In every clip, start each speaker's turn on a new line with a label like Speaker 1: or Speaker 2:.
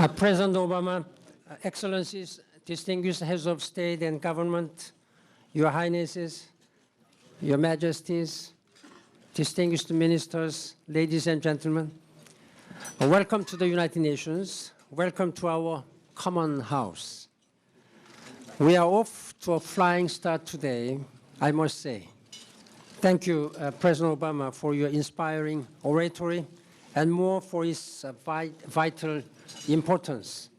Speaker 1: President Obama, Excellencies, distinguished heads of state and government, Your Highnesses, Your Majesties, distinguished ministers, ladies and gentlemen, welcome to the United Nations. Welcome to our common house. We are off to a flying start today, I must say. Thank you, President Obama, for your inspiring oratory and more for its vital importance.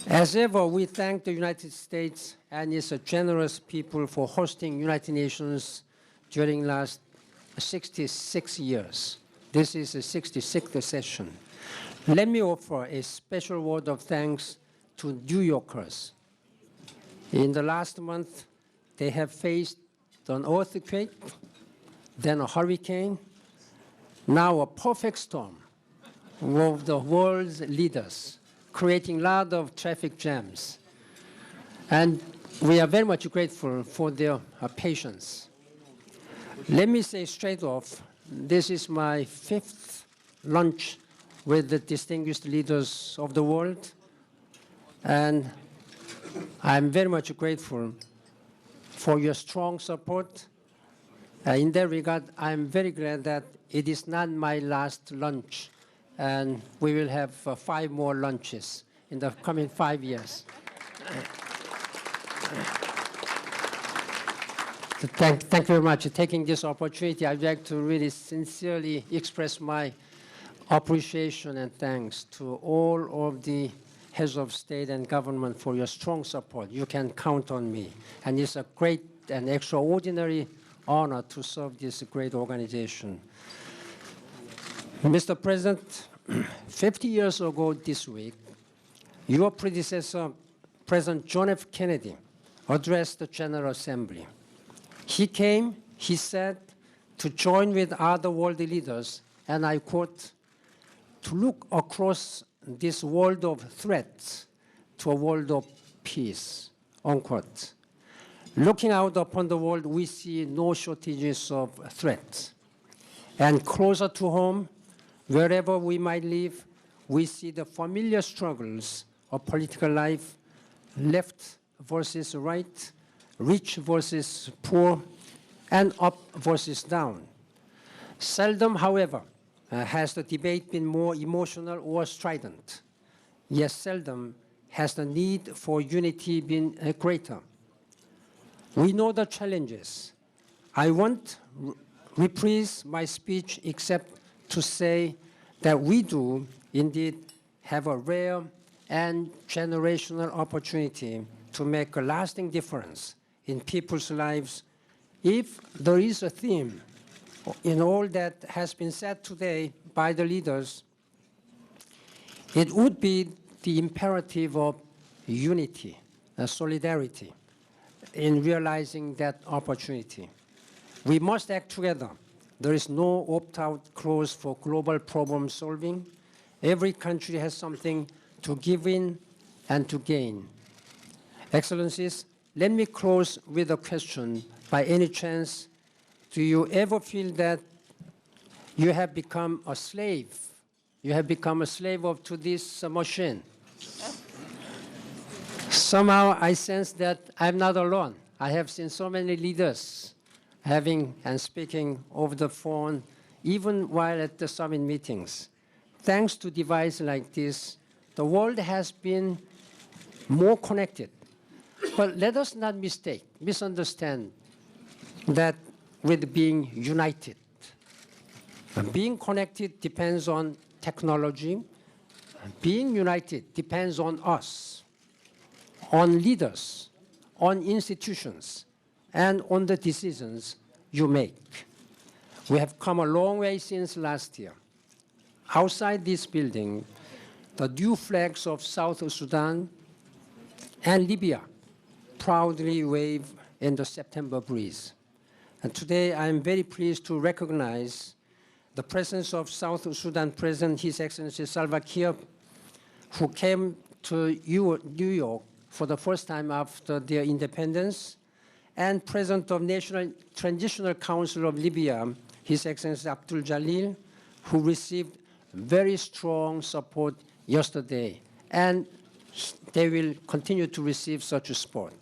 Speaker 1: As ever, we thank the United States and its generous people for hosting United Nations during last 66 years. This is the 66th session. Let me offer a special word of thanks to New Yorkers. In the last month, they have faced an earthquake, then a hurricane, now a perfect storm of the world's leaders, creating a lot of traffic jams. And we are very much grateful for their patience. Let me say straight off, this is my 5th lunch with the distinguished leaders of the world, and I'm very much grateful for your strong support. In that regard, I'm very glad that it is not my last lunch, and we will have 5 more lunches in the coming 5 years. Thank you very much for taking this opportunity. I'd like to really sincerely express my appreciation and thanks to all of the heads of state and government for your strong support. You can count on me. And it's a great and extraordinary honor to serve this great organization. Mr. President, 50 years ago this week, your predecessor, President John F. Kennedy, addressed the General Assembly. He came, he said, to join with other world leaders, and I quote, to look across this world of threats to a world of peace, unquote. Looking out upon the world, we see no shortages of threats. And closer to home, wherever we might live, we see the familiar struggles of political life, left versus right, rich versus poor, and up versus down. Seldom, however, has the debate been more emotional or strident. Yet seldom has the need for unity been greater. We know the challenges. I won't reprise my speech except to say that we do indeed have a rare and generational opportunity to make a lasting difference in people's lives. If there is a theme in all that has been said today by the leaders, it would be the imperative of unity, solidarity, in realizing that opportunity. We must act together. There is no opt-out clause for global problem solving. Every country has something to give in and to gain. Excellencies, let me close with a question. By any chance, do you ever feel that you have become a slave? You have become a slave to this machine? Somehow I sense that I'm not alone. I have seen so many leaders having and speaking over the phone, even while at the summit meetings. Thanks to devices like this, the world has been more connected. But let us not misunderstand that with being united. Being connected depends on technology. Being united depends on us, on leaders, on institutions, and on the decisions you make. We have come a long way since last year. Outside this building, the new flags of South Sudan and Libya proudly wave in the September breeze. And today I am very pleased to recognize the presence of South Sudan President, His Excellency Salva Kiir, who came to New York for the first time after their independence, and President of National Transitional Council of Libya, His Excellency Abdul Jalil, who received very strong support yesterday, and they will continue to receive such support.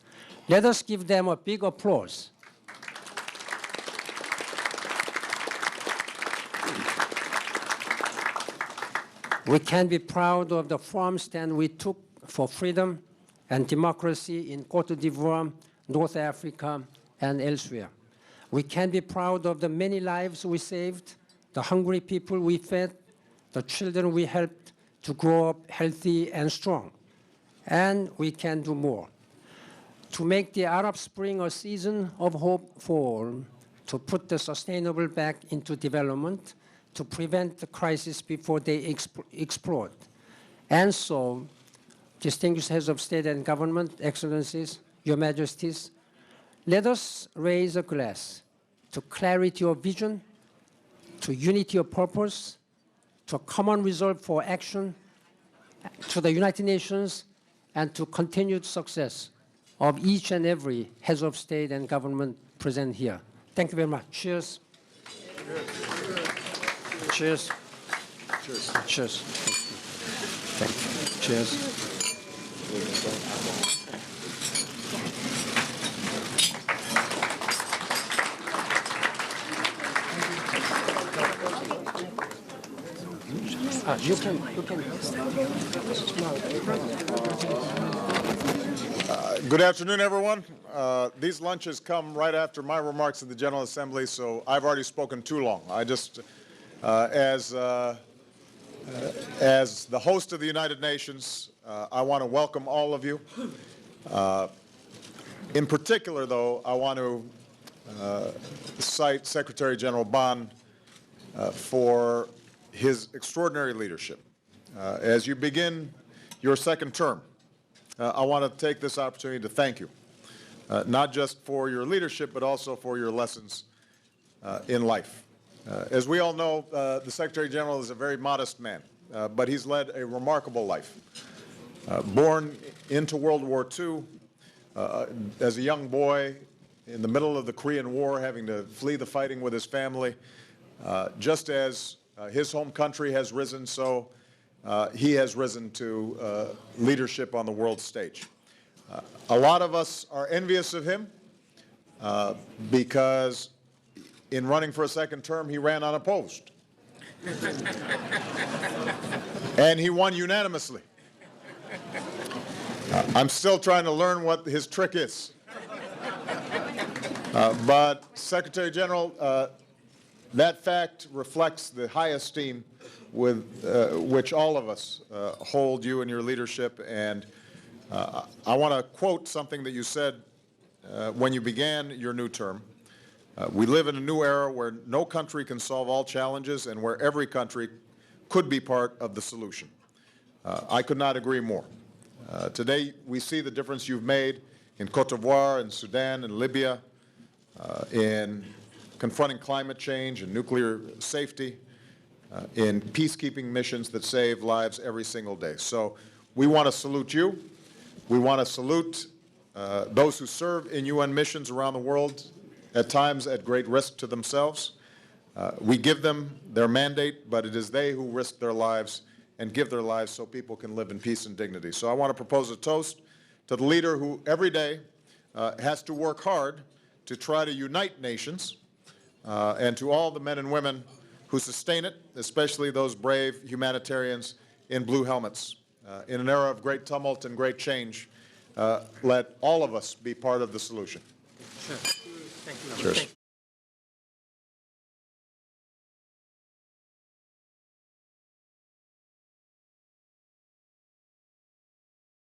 Speaker 1: Let us give them a big applause. We can be proud of the firm stand we took for freedom and democracy in Côte d'Ivoire, North Africa, and elsewhere. We can be proud of the many lives we saved, the hungry people we fed, the children we helped to grow up healthy and strong. And we can do more. To make the Arab Spring a season of hope for all, to put the sustainable back into development, to prevent the crisis before they explode. And so, distinguished heads of state and government, excellencies, your majesties, let us raise a glass to clarity of vision, to unity of purpose, to a common resolve for action, to the United Nations, and to continued success of each and every heads of state and government present here. Thank you very much. Cheers. Cheers. Cheers. Cheers. Thank you. Cheers. You can.
Speaker 2: Good afternoon, everyone. These lunches come right after my remarks at the General Assembly, so I've already spoken too long. I just, as the host of the United Nations, I want to welcome all of you. In particular, though, I want to cite Secretary General Ban for his extraordinary leadership. As you begin your second term, I want to take this opportunity to thank you, not just for your leadership, but also for your lessons in life. As we all know, the Secretary General is a very modest man, but he's led a remarkable life. Born into World War II, as a young boy in the middle of the Korean War, having to flee the fighting with his family, just as his home country has risen, so he has risen to leadership on the world stage. A lot of us are envious of him because in running for a second term, he ran unopposed. And he won unanimously. I'm still trying to learn what his trick is. But Secretary General, that fact reflects the high esteem with which all of us hold you and your leadership. And I want to quote something that you said when you began your new term. We live in a new era where no country can solve all challenges and where every country could be part of the solution. I could not agree more. Today, we see the difference you've made in Côte d'Ivoire, in Sudan, in Libya, in confronting climate change and nuclear safety, in peacekeeping missions that save lives every single day. So we want to salute you. We want to salute those who serve in UN missions around the world, at times at great risk to themselves. We give them their mandate, but it is they who risk their lives and give their lives so people can live in peace and dignity. So I want to propose a toast to the leader who every day has to work hard to try to unite nations, and to all the men and women who sustain it, especially those brave humanitarians in blue helmets. In an era of great tumult and great change, let all of us be part of the solution.
Speaker 1: Sure. Thank you.
Speaker 2: Cheers.